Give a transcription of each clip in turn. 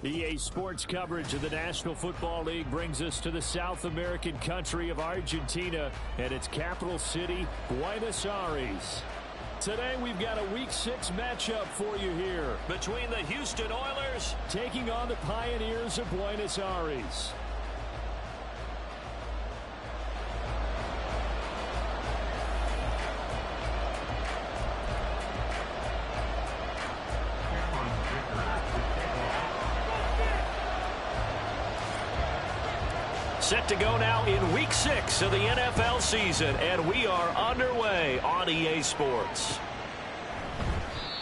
EA Sports coverage of the National Football League brings us to the South American country of Argentina and its capital city, Buenos Aires. Today we've got a Week 6 matchup for you here between the Houston Oilers taking on the Pioneers of Buenos Aires. Set to go now in Week 6 of the NFL season, and we are underway on EA Sports.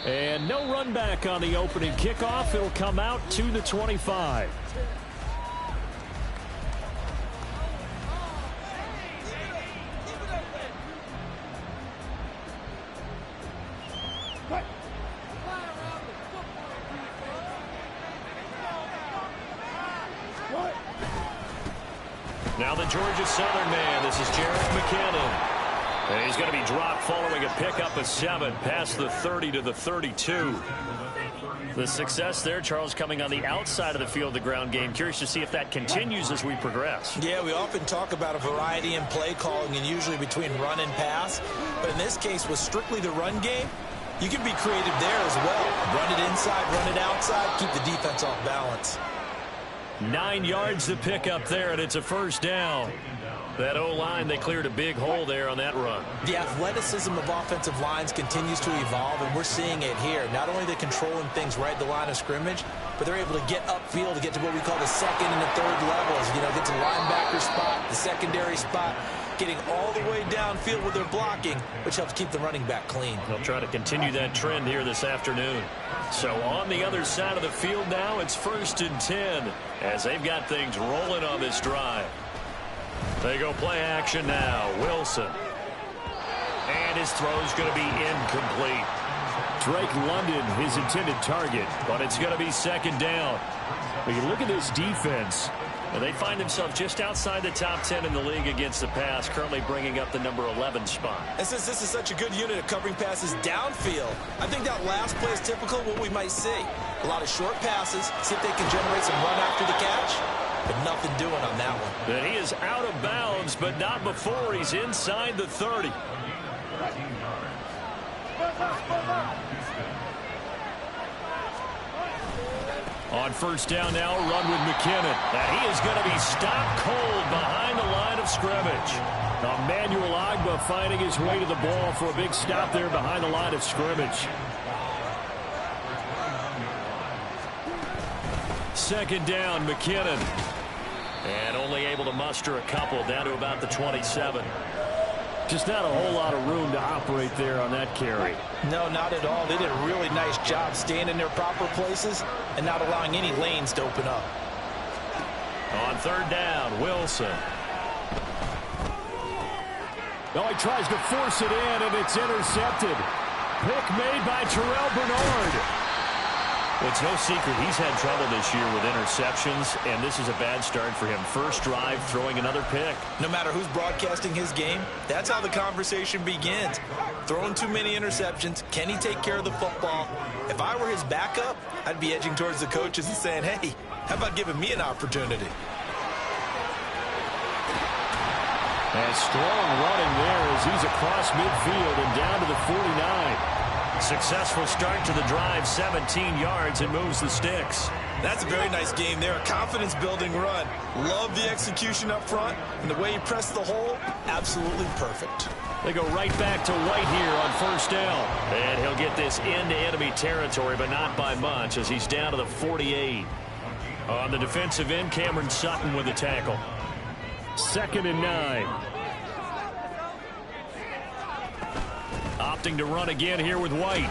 And no run back on the opening kickoff. It'll come out to the 25. Now the Georgia Southern man, this is Jerick McKinnon. And he's going to be dropped following a pickup of 7 past the 30 to the 32. The success there, Charles, coming on the outside of the field, the ground game. Curious to see if that continues as we progress. Yeah, we often talk about a variety in play calling and usually between run and pass. But in this case, with strictly the run game, you can be creative there as well. Run it inside, run it outside, keep the defense off balance. 9 yards to pick up there, and it's a first down. That O-line, they cleared a big hole there on that run. The athleticism of offensive lines continues to evolve, and we're seeing it here. Not only are they controlling things right at the line of scrimmage, but they're able to get upfield to get to what we call the second and the third levels. You know, get to the linebacker spot, the secondary spot, getting all the way downfield with their blocking, which helps keep the running back clean. They'll try to continue that trend here this afternoon. So on the other side of the field now, it's 1st and 10 as they've got things rolling on this drive. They go play action now. Wilson. And his throw's going to be incomplete. Drake London, his intended target, but it's going to be 2nd down. When you look at this defense, they find themselves just outside the top 10 in the league against the pass, currently bringing up the number 11 spot. And since this is such a good unit of covering passes downfield, I think that last play is typical of what we might see. A lot of short passes, see if they can generate some run after the catch, but nothing doing on that one. And he is out of bounds, but not before he's inside the 30. On 1st down now, run with McKinnon. And he is going to be stopped cold behind the line of scrimmage. Emmanuel Ogbah finding his way to the ball for a big stop there behind the line of scrimmage. 2nd down, McKinnon. And only able to muster a couple down to about the 27. Just not a whole lot of room to operate there on that carry. No, not at all. They did a really nice job staying in their proper places and not allowing any lanes to open up. On 3rd down, Wilson. Oh, he tries to force it in, and it's intercepted. Pick made by Terrell Bernard. Well, it's no secret he's had trouble this year with interceptions, and this is a bad start for him. First drive, throwing another pick. No matter who's broadcasting his game, that's how the conversation begins. Throwing too many interceptions, can he take care of the football? If I were his backup, I'd be edging towards the coaches and saying, hey, how about giving me an opportunity? And strong running there as he's across midfield and down to the 49. Successful start to the drive, 17 yards, and moves the sticks. That's a very nice game there, a confidence-building run. Love the execution up front, and the way he pressed the hole, absolutely perfect. They go right back to White here on 1st down. And he'll get this into enemy territory, but not by much as he's down to the 48. On the defensive end, Cameron Sutton with the tackle. 2nd and 9. Opting to run again here with White.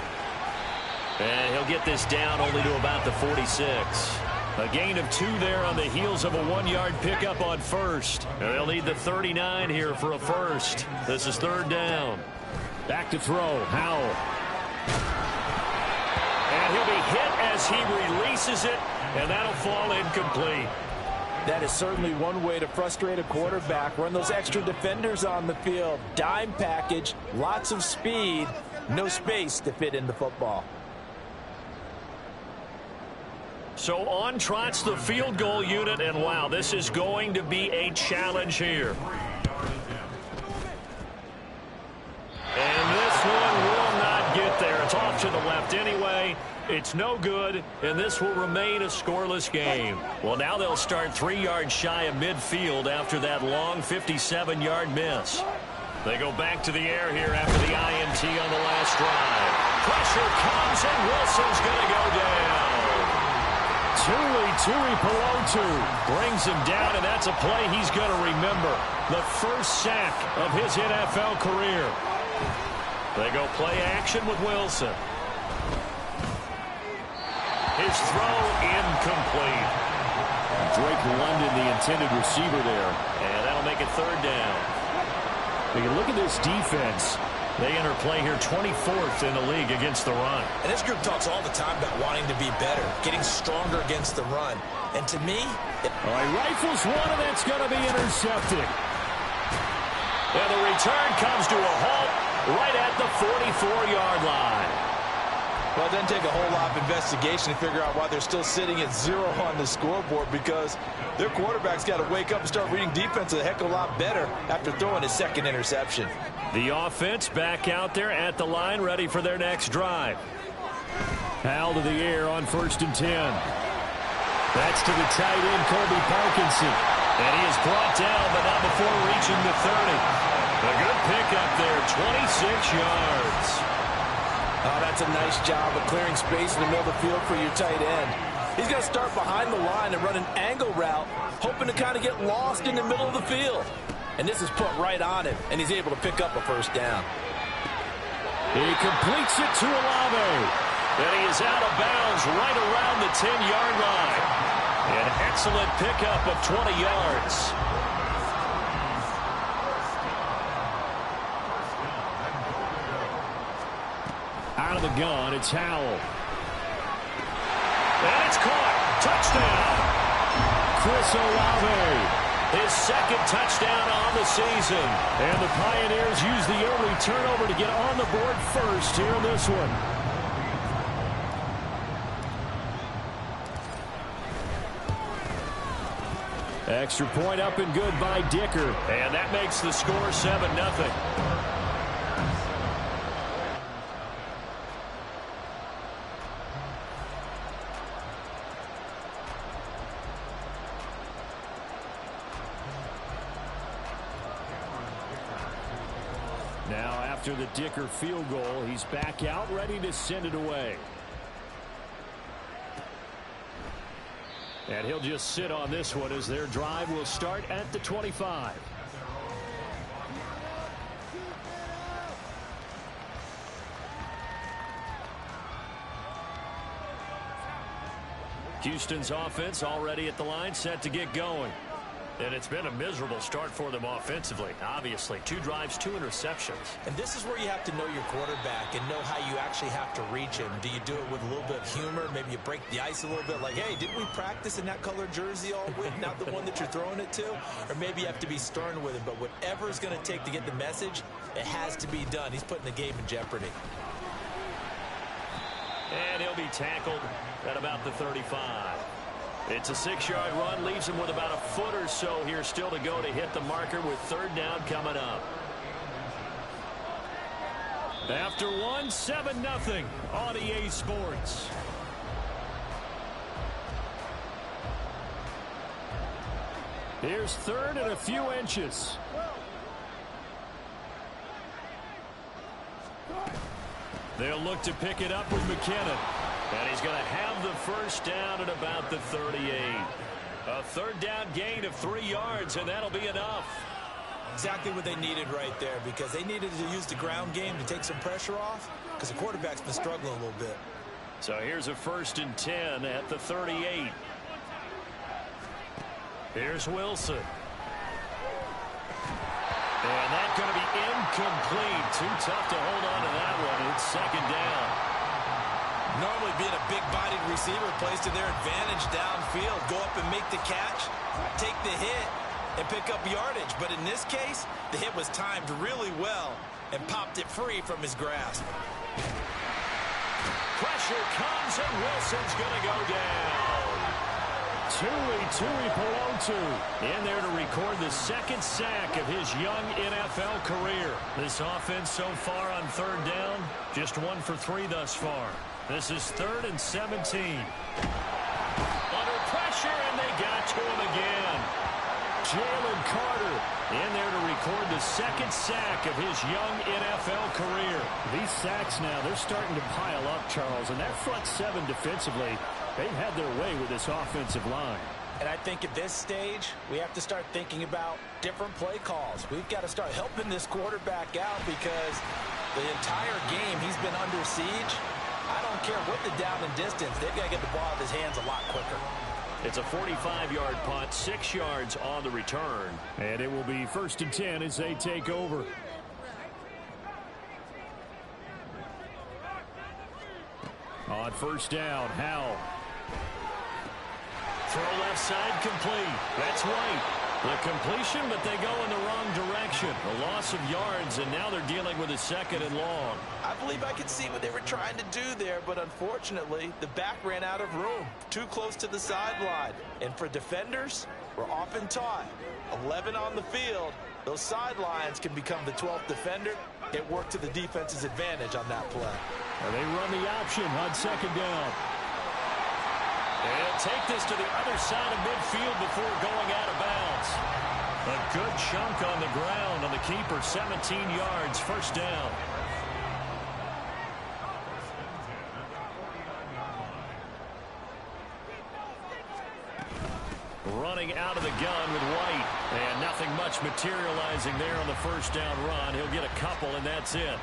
And he'll get this down only to about the 46. A gain of 2 there on the heels of a 1-yard pickup on 1st. And they'll need the 39 here for a first. This is 3rd down. Back to throw. Howell. And he'll be hit as he releases it, and that'll fall incomplete. That is certainly one way to frustrate a quarterback. Run those extra defenders on the field. Dime package, lots of speed, no space to fit in the football. So on trots the field goal unit, and wow, this is going to be a challenge here. And this one will not get there. It's off to the left anyway. It's no good, and this will remain a scoreless game. Well, now they'll start 3 yards shy of midfield after that long 57-yard miss. They go back to the air here after the INT on the last drive. Pressure comes, and Wilson's going to go down. Tuipulotu brings him down, and that's a play he's going to remember. The first sack of his NFL career. They go play action with Wilson. His throw incomplete. Drake London, the intended receiver there. And that'll make it 3rd down. When you look at this defense, they enter play here 24th in the league against the run. And this group talks all the time about wanting to be better, getting stronger against the run. And to me, all right, rifles one, and that's going to be intercepted. And the return comes to a halt right at the 44-yard line. Well, it doesn't take a whole lot of investigation to figure out why they're still sitting at 0 on the scoreboard, because their quarterback's got to wake up and start reading defense a heck of a lot better after throwing his 2nd interception. The offense back out there at the line, ready for their next drive. Hal to the air on 1st and 10. That's to the tight end, Colby Parkinson. And he is brought down, but not before reaching the 30. A good pickup there, 26 yards. Oh, that's a nice job of clearing space in the middle of the field for your tight end. He's going to start behind the line and run an angle route, hoping to kind of get lost in the middle of the field. And this is put right on him, and he's able to pick up a 1st down. He completes it to Olave. And he is out of bounds right around the 10-yard line. An excellent pickup of 20 yards. Out of the gun, it's Howell. And it's caught. Touchdown. Chris Olave. His 2nd touchdown on the season. And the Pioneers use the early turnover to get on the board first here in this one. Extra point up and good by Dicker. And that makes the score 7-0. Now after the Dicker field goal, he's back out ready to send it away. And he'll just sit on this one as their drive will start at the 25. Houston's offense already at the line, set to get going. And it's been a miserable start for them offensively. Obviously, 2 drives, 2 interceptions. And this is where you have to know your quarterback and know how you actually have to reach him. Do you do it with a little bit of humor? Maybe you break the ice a little bit, like, hey, didn't we practice in that colored jersey all week, not the one that you're throwing it to? Or maybe you have to be stern with him. But whatever it's going to take to get the message, it has to be done. He's putting the game in jeopardy. And he'll be tackled at about the 35. It's a 6-yard run, leaves him with about a foot or so here still to go to hit the marker with 3rd down coming up. After 1, 7-0 on EA Sports. Here's 3rd and a few inches. They'll look to pick it up with McKinnon. And he's going to have the 1st down at about the 38. A 3rd down gain of 3 yards, and that'll be enough. Exactly what they needed right there, because they needed to use the ground game to take some pressure off, because the quarterback's been struggling a little bit. So here's a 1st and 10 at the 38. Here's Wilson. And that's going to be incomplete. Too tough to hold on to that one. It's 2nd down. Normally being a big-bodied receiver plays to their advantage downfield. Go up and make the catch, take the hit, and pick up yardage. But in this case, the hit was timed really well and popped it free from his grasp. Pressure comes, and Wilson's going to go down. Tui Pelotu in there to record the second sack of his young NFL career. This offense so far on third down, just 1 for 3 thus far. This is 3rd and 17. Under pressure, and they got to him again. Jalen Carter in there to record the second sack of his young NFL career. These sacks now, they're starting to pile up, Charles, and that front seven defensively, they've had their way with this offensive line. And I think at this stage, we have to start thinking about different play calls. We've got to start helping this quarterback out because the entire game he's been under siege. I don't care what the down and distance, they've got to get the ball out of his hands a lot quicker. It's a 45-yard punt, 6 yards on the return. And it will be 1st and 10 as they take over. On 1st down, Howell. Throw left side complete. That's White. The completion, but they go in the wrong direction. A loss of yards, and now they're dealing with a 2nd and long. I believe I could see what they were trying to do there, but unfortunately, the back ran out of room. Too close to the sideline. And for defenders, we're often taught, 11 on the field, those sidelines can become the 12th defender. It worked to the defense's advantage on that play. And they run the option on 2nd down. They'll take this to the other side of midfield before going out of bounds. A good chunk on the ground on the keeper, 17 yards, 1st down. Running out of the gun with White. And nothing much materializing there on the 1st down run. He'll get a couple, and that's it.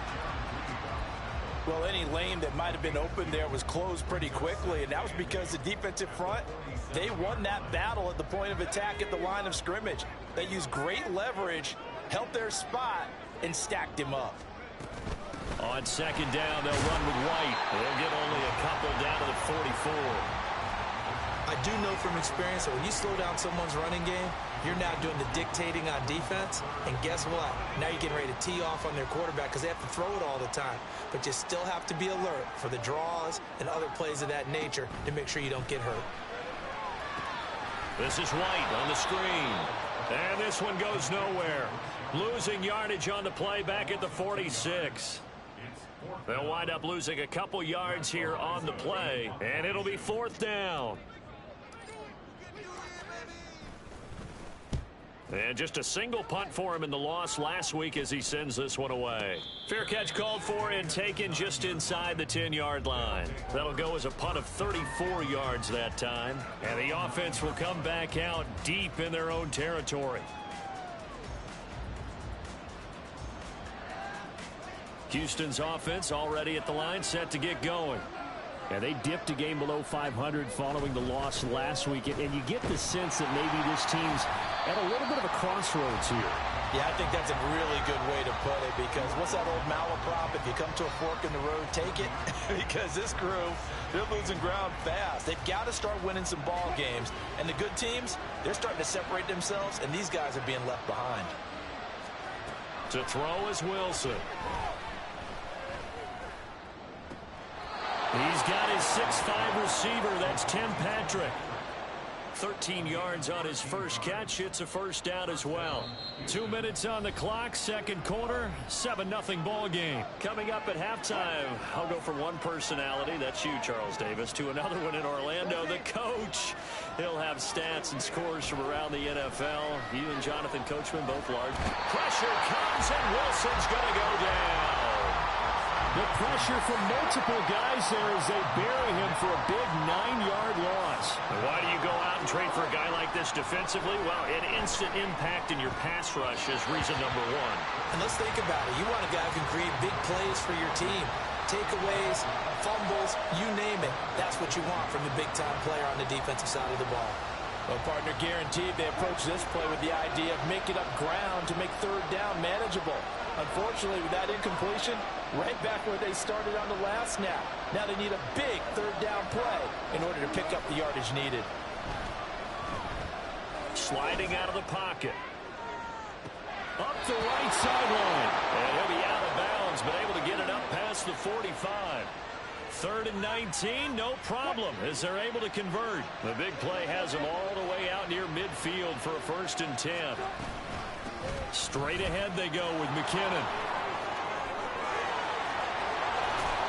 Well, any lane that might have been open there was closed pretty quickly, and that was because the defensive front, they won that battle at the point of attack at the line of scrimmage. They used great leverage, held their spot, and stacked him up. On 2nd down, they'll run with White. They'll get only a couple down to the 44. I do know from experience that when you slow down someone's running game, you're now doing the dictating on defense. And guess what? Now you're getting ready to tee off on their quarterback because they have to throw it all the time. But you still have to be alert for the draws and other plays of that nature to make sure you don't get hurt. This is White on the screen. And this one goes nowhere. Losing yardage on the play back at the 46. They'll wind up losing a couple yards here on the play. And it'll be 4th down. And just a single punt for him in the loss last week as he sends this one away. Fair catch called for and taken just inside the 10-yard line. That'll go as a punt of 34 yards that time. And the offense will come back out deep in their own territory. Houston's offense already at the line, set to get going. And they dipped a game below 500 following the loss last week. And you get the sense that maybe this team's at a little bit of a crossroads here. Yeah, I think that's a really good way to put it because what's that old malaprop? If you come to a fork in the road, take it. Because this crew, they're losing ground fast. They've got to start winning some ball games. And the good teams, they're starting to separate themselves, and these guys are being left behind. To throw is Wilson. He's got his 6'5" receiver. That's Tim Patrick. 13 yards on his first catch. It's a 1st down as well. 2 minutes on the clock. 2nd quarter. 7-0 ball game. Coming up at halftime, I'll go from one personality, that's you, Charles Davis, to another one in Orlando, the coach. He'll have stats and scores from around the NFL. You and Jonathan Coachman, both large. Pressure comes, and Wilson's going to go down. The pressure from multiple guys there as they bury him for a big 9-yard loss. And why do you go out and trade for a guy like this defensively? Well, an instant impact in your pass rush is reason number one. And let's think about it. You want a guy who can create big plays for your team. Takeaways, fumbles, you name it. That's what you want from a big-time player on the defensive side of the ball. Well, partner, guaranteed they approach this play with the idea of making up ground to make 3rd down manageable. Unfortunately, with that incompletion, right back where they started on the last snap. Now they need a big 3rd down play in order to pick up the yardage needed. Sliding out of the pocket. Up the right sideline. And he'll be out of bounds, but able to get it up past the 45. 3rd and 19, no problem, as they're able to convert. The big play has them all the way out near midfield for a 1st and 10. Straight ahead they go with McKinnon.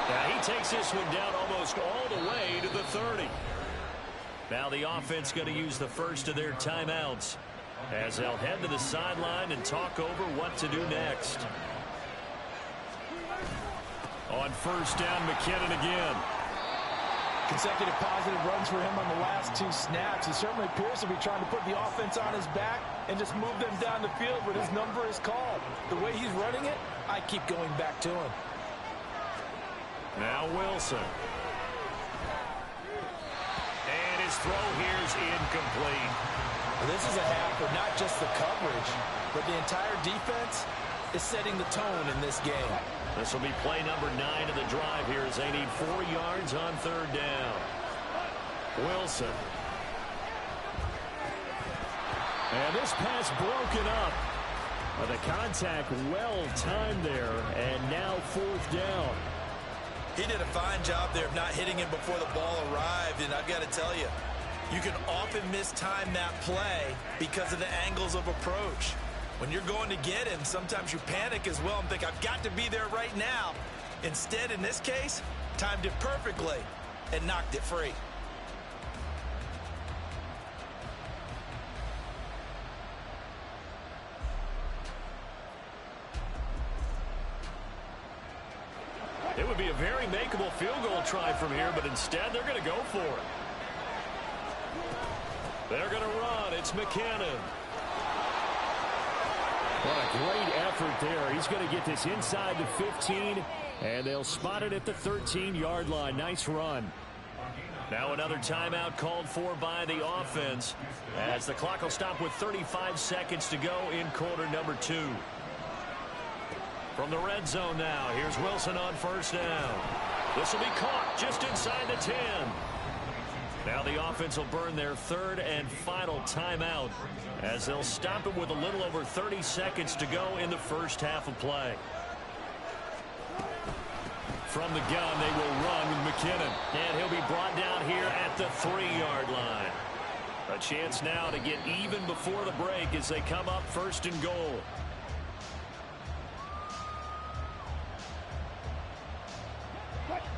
Now he takes this one down almost all the way to the 30. Now the offense going to use the first of their timeouts as they'll head to the sideline and talk over what to do next. On 1st down, McKinnon again. Consecutive positive runs for him on the last 2 snaps. He certainly appears to be trying to put the offense on his back and just move them down the field when his number is called. The way he's running it, I keep going back to him. Now Wilson. And his throw here is incomplete. Well, this is a half where not just the coverage, but the entire defense is setting the tone in this game. This will be play number 9 of the drive here as they need 4 yards on 3rd down. Wilson. And this pass broken up. The contact well timed there, and now 4th down. He did a fine job there of not hitting him before the ball arrived, and I've got to tell you, you can often mistime that play because of the angles of approach. When you're going to get him, sometimes you panic as well and think, I've got to be there right now. Instead, in this case, timed it perfectly and knocked it free. It would be a very makeable field goal try from here, but instead they're going to go for it. They're going to run. It's McKinnon. What a great effort there. He's going to get this inside the 15, and they'll spot it at the 13-yard line. Nice run. Now another timeout called for by the offense as the clock will stop with 35 seconds to go in quarter number 2. From the red zone now, here's Wilson on 1st down. This will be caught just inside the 10. Now the offense will burn their 3rd and final timeout as they'll stop it with a little over 30 seconds to go in the first half of play. From the gun, they will run with McKinnon. And he'll be brought down here at the 3-yard line. A chance now to get even before the break as they come up 1st and goal.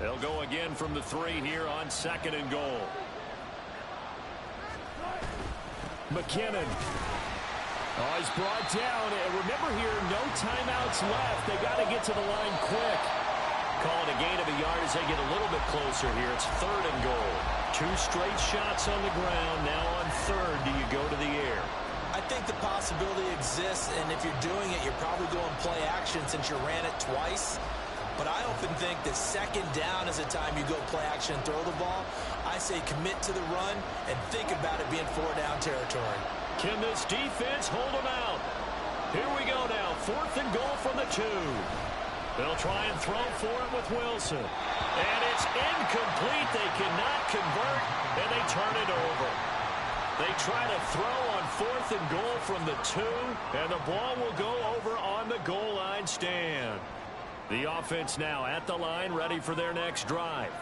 They'll go again from the 3 here on 2nd and goal. McKinnon. Oh, he's brought down. And remember here, no timeouts left. They got to get to the line quick. Call it a gain of a yard as they get a little bit closer here. It's 3rd and goal. 2 straight shots on the ground. Now on 3rd, do you go to the air? I think the possibility exists, and if you're doing it, you're probably going play action since you ran it twice. But I often think that 2nd down is the time you go play action and throw the ball. I say commit to the run and think about it being 4-down territory. Can this defense hold them out? Here we go now. 4th and goal from the 2. They'll try and throw for it with Wilson. And it's incomplete. They cannot convert, and they turn it over. They try to throw on 4th and goal from the 2, and the ball will go over on the goal line stand. The offense now at the line, ready for their next drive.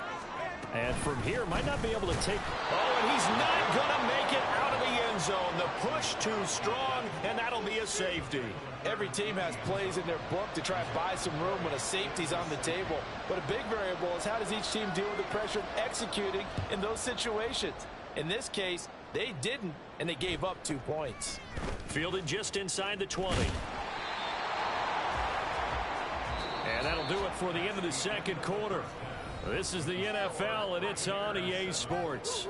And from here, might not be able to take... Oh, and he's not going to make it out of the end zone. The push too strong, and that'll be a safety. Every team has plays in their book to try and buy some room when a safety's on the table. But a big variable is how does each team deal with the pressure of executing in those situations. In this case, they didn't, and they gave up 2 points. Fielded just inside the 20. And that'll do it for the end of the 2nd quarter. This is the NFL, and it's on EA Sports.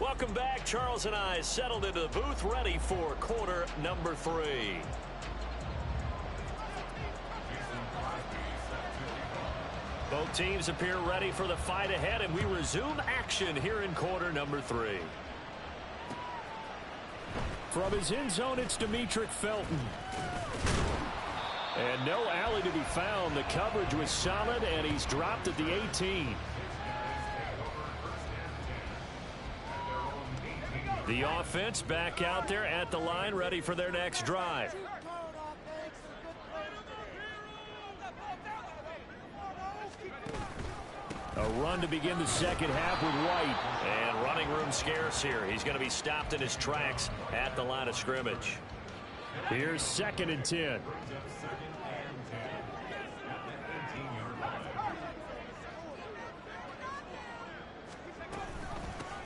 Welcome back. Charles and I settled into the booth, ready for quarter number 3. Both teams appear ready for the fight ahead, and we resume action here in quarter number 3. From his end zone, it's Demetric Felton. And no alley to be found. The coverage was solid, and he's dropped at the 18. The offense back out there at the line, ready for their next drive. A run to begin the second half with White. And running room scarce here. He's going to be stopped in his tracks at the line of scrimmage. Here's 2nd and 10.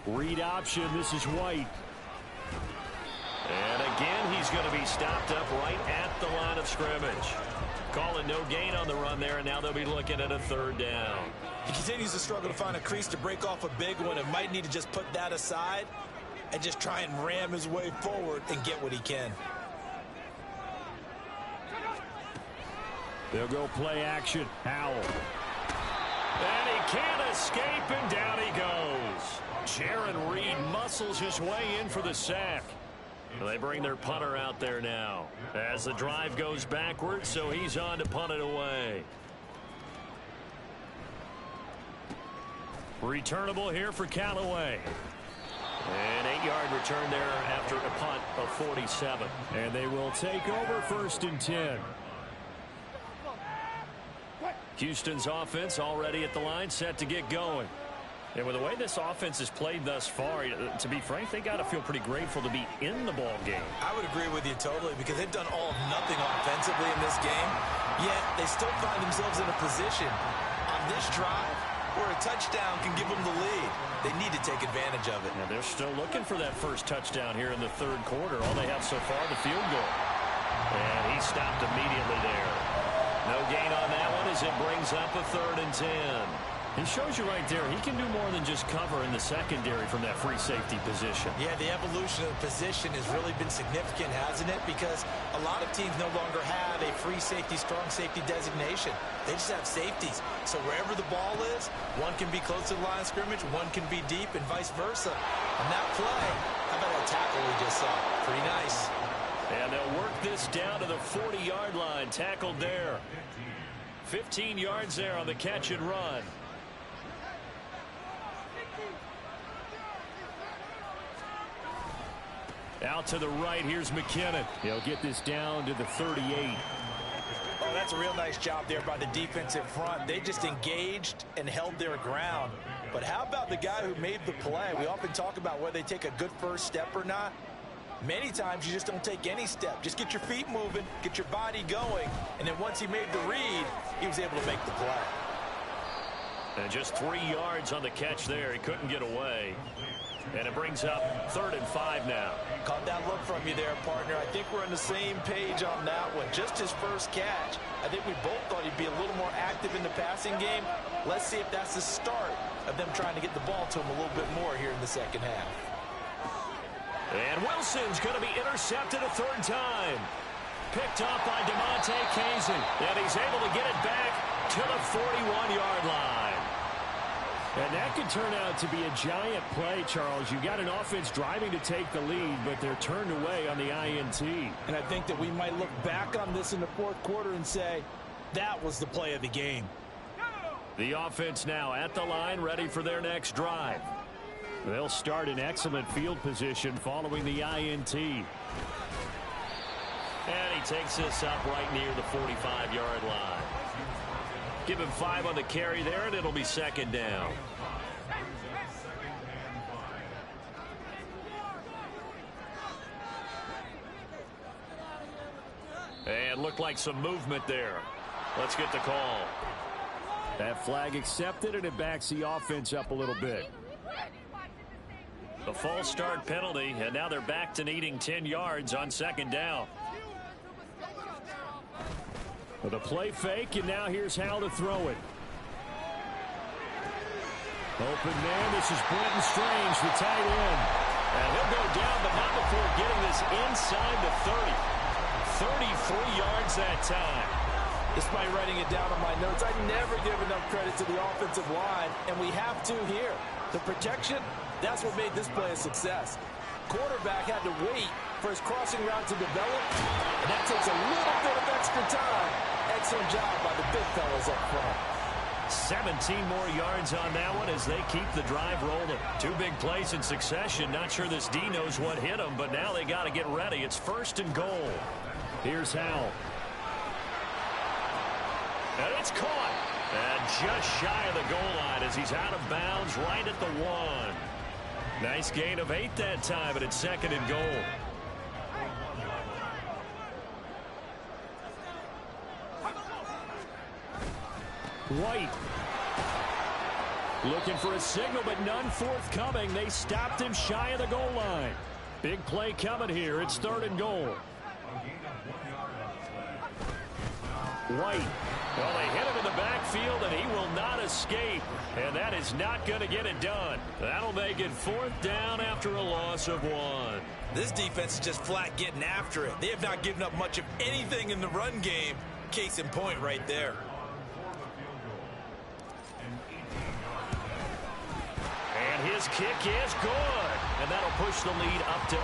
Read option. This is White. And again, he's going to be stopped up right at the line of scrimmage. Calling no gain on the run there, and now they'll be looking at a 3rd down. He continues to struggle to find a crease to break off a big one and might need to just put that aside and just try and ram his way forward and get what he can. They'll go play action. Howell. And he can't escape, and down he goes. Jaron Reed muscles his way in for the sack. They bring their punter out there now as the drive goes backwards, so he's on to punt it away. Returnable here for Callaway. An 8-yard return there after a punt of 47. And they will take over 1st and 10. Houston's offense already at the line, set to get going. And with the way this offense has played thus far, to be frank, they got to feel pretty grateful to be in the ball game. I would agree with you totally because they've done all of nothing offensively in this game, yet they still find themselves in a position on this drive where a touchdown can give them the lead. They need to take advantage of it. And they're still looking for that first touchdown here in the 3rd quarter. All they have so far, the field goal. And he stopped immediately there. No gain on that one as it brings up a 3rd and 10. He shows you right there, he can do more than just cover in the secondary from that free safety position. Yeah, the evolution of the position has really been significant, hasn't it? Because a lot of teams no longer have a free safety, strong safety designation. They just have safeties. So wherever the ball is, one can be close to the line of scrimmage, one can be deep, and vice versa. On that play, how about that tackle we just saw? Pretty nice. And they'll work this down to the 40-yard line, tackled there. 15 yards there on the catch and run. Out to the right, here's McKinnon. He'll get this down to the 38. Oh, that's a real nice job there by the defensive front. They just engaged and held their ground. But how about the guy who made the play? We often talk about whether they take a good first step or not. Many times you just don't take any step. Just get your feet moving, get your body going, and then once he made the read, he was able to make the play. And just 3 yards on the catch there. He couldn't get away. And it brings up 3rd and 5 now. Caught that look from you there, partner. I think we're on the same page on that one. Just his first catch. I think we both thought he'd be a little more active in the passing game. Let's see if that's the start of them trying to get the ball to him a little bit more here in the second half. And Wilson's going to be intercepted a 3rd time. Picked up by DeMonte Kazin. And he's able to get it back to the 41-yard line. And that could turn out to be a giant play, Charles. You got an offense driving to take the lead, but they're turned away on the INT. And I think that we might look back on this in the 4th quarter and say, that was the play of the game. The offense now at the line, ready for their next drive. They'll start in excellent field position following the INT. And he takes this up right near the 45-yard line. Give him 5 on the carry there, and it'll be 2nd down. And looked like some movement there. Let's get the call. That flag accepted, and it backs the offense up a little bit. The false start penalty, and now they're back to needing 10 yards on 2nd down. With a play fake, and now here's Howell to throw it. Open man, this is Brenton Strange, the tight end. And he'll go down, but not before getting this inside the 30. 33 yards that time. Despite writing it down on my notes, I never give enough credit to the offensive line, and we have to here. The protection, that's what made this play a success. Quarterback had to wait for his crossing route to develop, and that takes a little bit of extra time. Excellent job by the big fellas up front. 17 more yards on that one as they keep the drive rolling. Two big plays in succession. Not sure this D knows what hit them, but now they got to get ready. It's 1st and goal. Here's Howell. And it's caught. And just shy of the goal line as he's out of bounds right at the 1. Nice gain of 8 that time, and it's 2nd and goal. White. Looking for a signal, but none forthcoming. They stopped him shy of the goal line. Big play coming here. It's 3rd and goal. White. Well, they hit him in the backfield, and he will not escape. And that is not going to get it done. That'll make it 4th down after a loss of 1. This defense is just flat getting after it. They have not given up much of anything in the run game. Case in point right there. And his kick is good. And that'll push the lead up to 8.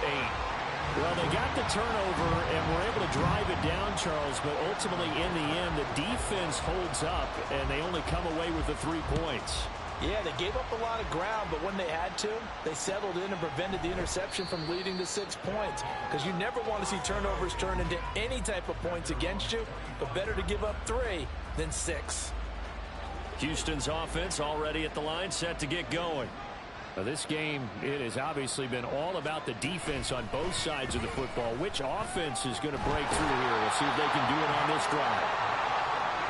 Well, they got the turnover and were able to drive it down, Charles, but ultimately in the end, the defense holds up, and they only come away with the 3 points. Yeah, they gave up a lot of ground, but when they had to, they settled in and prevented the interception from leading to 6 points. Because you never want to see turnovers turn into any type of points against you, but better to give up 3 than 6. Houston's offense already at the line, set to get going. Now, this game, it has obviously been all about the defense on both sides of the football. Which offense is going to break through here? We'll see if they can do it on this drive.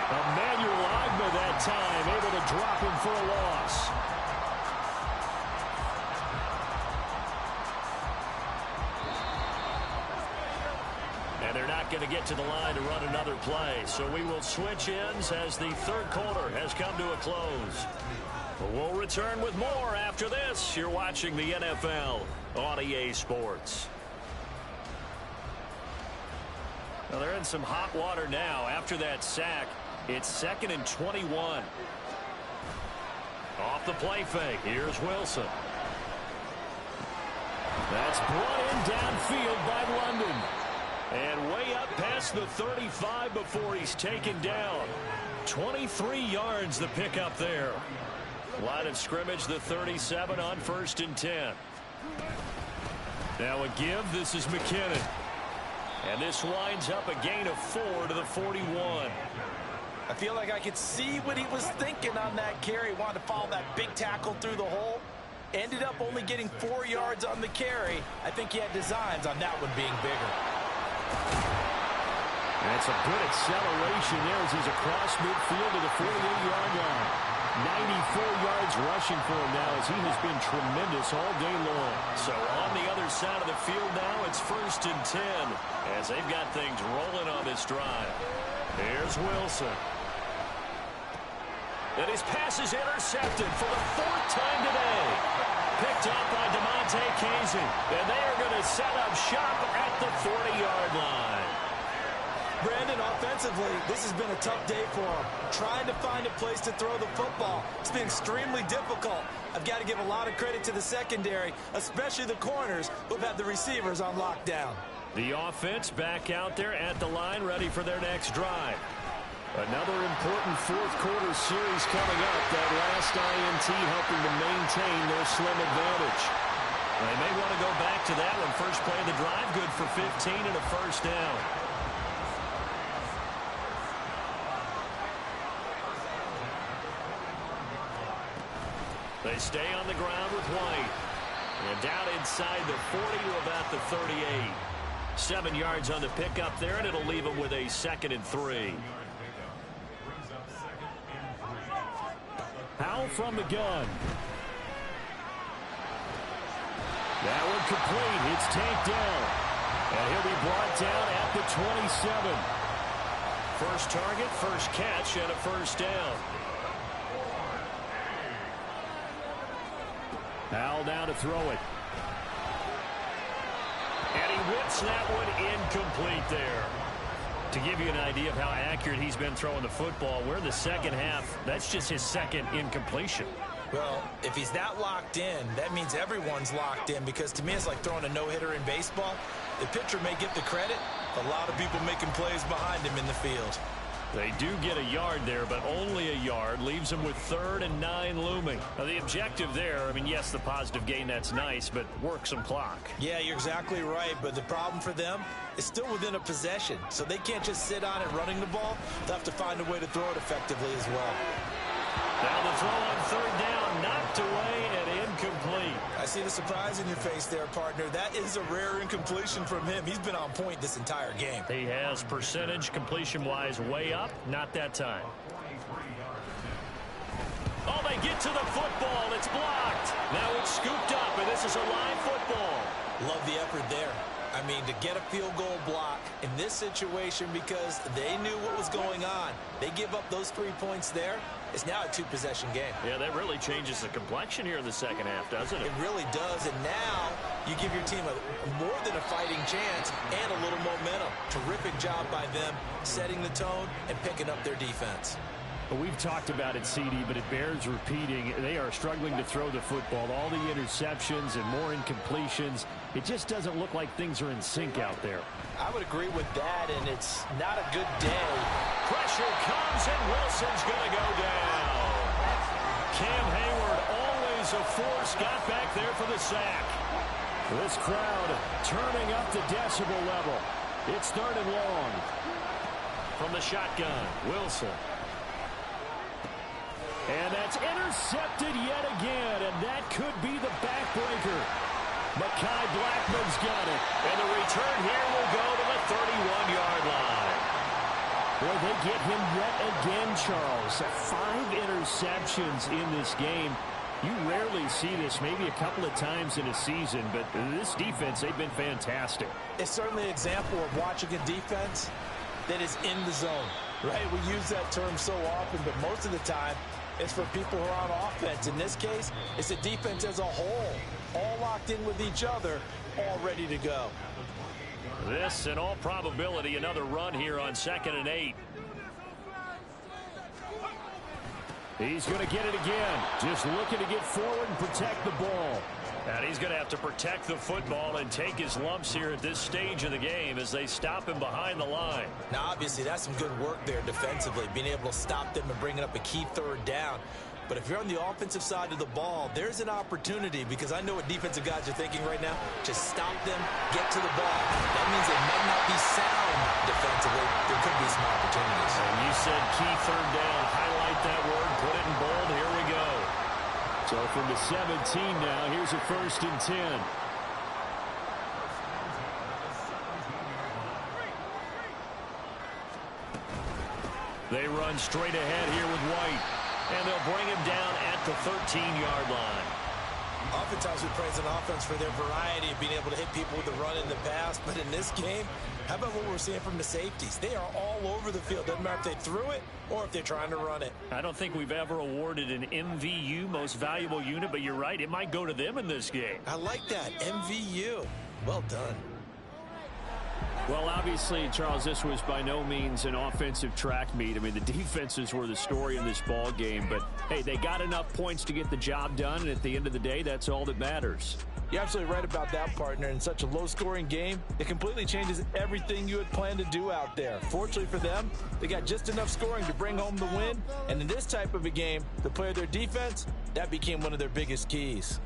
Emmanuel Ogbah that time, able to drop him for a loss. And they're not going to get to the line to run another play. So we will switch ends as the 3rd quarter has come to a close. We'll return with more after this. You're watching the NFL on EA Sports. Well, they're in some hot water now after that sack. It's 2nd and 21. Off the play fake. Here's Wilson. That's brought in downfield by London. And way up past the 35 before he's taken down. 23 yards the pickup there. Line of scrimmage, the 37 on 1st and 10. Now a give. This is McKinnon. And this winds up a gain of 4 to the 41. I feel like I could see what he was thinking on that carry. Wanted to follow that big tackle through the hole. Ended up only getting 4 yards on the carry. I think he had designs on that one being bigger. That's a good acceleration there as he's across midfield to the 48-yard line. 94 yards rushing for him now as he has been tremendous all day long. So on the other side of the field now, it's 1st and 10 as they've got things rolling on this drive. Here's Wilson. And his pass is intercepted for the 4th time today. Picked up by DeMonte Casey. And they are going to set up shop at the 40-yard line. Brandon, offensively, this has been a tough day for him. Trying to find a place to throw the football. It's been extremely difficult. I've got to give a lot of credit to the secondary, especially the corners who've had the receivers on lockdown. The offense back out there at the line, ready for their next drive. Another important 4th quarter series coming up. That last INT helping to maintain their slim advantage. They may want to go back to that one. First play of the drive, good for 15 and a 1st down. They stay on the ground with White. And down inside the 40 to about the 38. 7 yards on the pickup there, and it'll leave them with a 2nd and 3. Howell from the gun. That one complete. It's tanked down. And he'll be brought down at the 27. First target, first catch, and a 1st down. Howell down to throw it. And he whips that one incomplete there. To give you an idea of how accurate he's been throwing the football, we're in the 2nd half. That's just his 2nd incompletion. Well, if he's that locked in, that means everyone's locked in, because to me it's like throwing a no-hitter in baseball. The pitcher may get the credit, a lot of people making plays behind him in the field. They do get a yard there, but only a yard. Leaves them with 3rd and 9 looming. Now, the objective there, I mean, yes, the positive gain, that's nice, but work some clock. Yeah, you're exactly right, but the problem for them is still within a possession, so they can't just sit on it running the ball. They'll have to find a way to throw it effectively as well. Now the throw on 3rd down, knocked away and incomplete. I see the surprise in your face there, partner. That is a rare incompletion from him. He's been on point this entire game. He has percentage completion-wise way up, not that time. Oh, they get to the football. It's blocked. Now it's scooped up, and this is a live football. Love the effort there. I mean, to get a field goal block in this situation because they knew what was going on. They give up those 3 points there. It's now a 2-possession game. Yeah, that really changes the complexion here in the second half, doesn't it? It really does, and now you give your team more than a fighting chance and a little momentum. Terrific job by them setting the tone and picking up their defense. We've talked about it, CD, but it bears repeating. They are struggling to throw the football. All the interceptions and more incompletions. It just doesn't look like things are in sync out there. I would agree with that, and it's not a good day. Pressure comes, and Wilson's going to go down. Cam Hayward, always a force, got back there for the sack. This crowd turning up the decibel level. It's 3rd and long. From the shotgun, Wilson. And that's intercepted yet again, and that could be the backbreaker. Mekhi Blackmon's got it. And the return here will go to the 31-yard line. Boy, they get him yet again, Charles. 5 interceptions in this game. You rarely see this, maybe a couple of times in a season, but this defense, they've been fantastic. It's certainly an example of watching a defense that is in the zone, right? We use that term so often, but most of the time, it's for people who are on offense. In this case, it's a defense as a whole, all locked in with each other, all ready to go. This, in all probability, another run here on 2nd and 8. He's going to get it again. Just looking to get forward and protect the ball. And he's going to have to protect the football and take his lumps here at this stage of the game as they stop him behind the line. Now, obviously, that's some good work there defensively, being able to stop them and bringing up a key 3rd down. But if you're on the offensive side of the ball, there's an opportunity because I know what defensive guys are thinking right now. Just stop them, get to the ball. That means they might not be sound defensively. There could be some opportunities. And you said key 3rd down. Highlight that word. Put it in bold. Here we go. So from the 17 now, here's a 1st and 10. They run straight ahead here with White. And they'll bring him down at the 13-yard line. Oftentimes we praise an offense for their variety of being able to hit people with the run in the pass. But in this game, how about what we're seeing from the safeties? They are all over the field. Doesn't matter if they threw it or if they're trying to run it. I don't think we've ever awarded an MVU, most valuable unit, but you're right. It might go to them in this game. I like that. MVU. Well done. Well, obviously, Charles, this was by no means an offensive track meet. I mean, the defenses were the story in this ball game. But, hey, they got enough points to get the job done, and at the end of the day, that's all that matters. You're absolutely right about that, partner. In such a low-scoring game, it completely changes everything you had planned to do out there. Fortunately for them, they got just enough scoring to bring home the win. And in this type of a game, to play their defense, that became one of their biggest keys.